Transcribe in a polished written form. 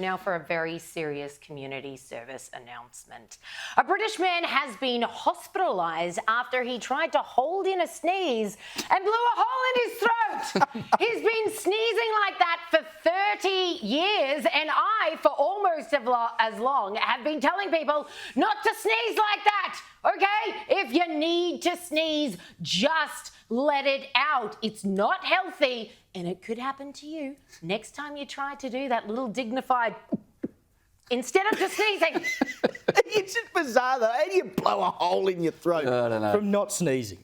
Now for a very serious community service announcement. A British man has been hospitalised after he tried to hold in a sneeze and blew a hole in his throat. He's been sneezing like that for 30 years, and I, for almost as long, have been telling people not to sneeze like that, okay? If you need to sneeze, just let it out. It's not healthy, and it could happen to you next time you try to do that little dignified instead of just sneezing. It's just bizarre though. How do you blow a hole in your throat I don't know. from not sneezing?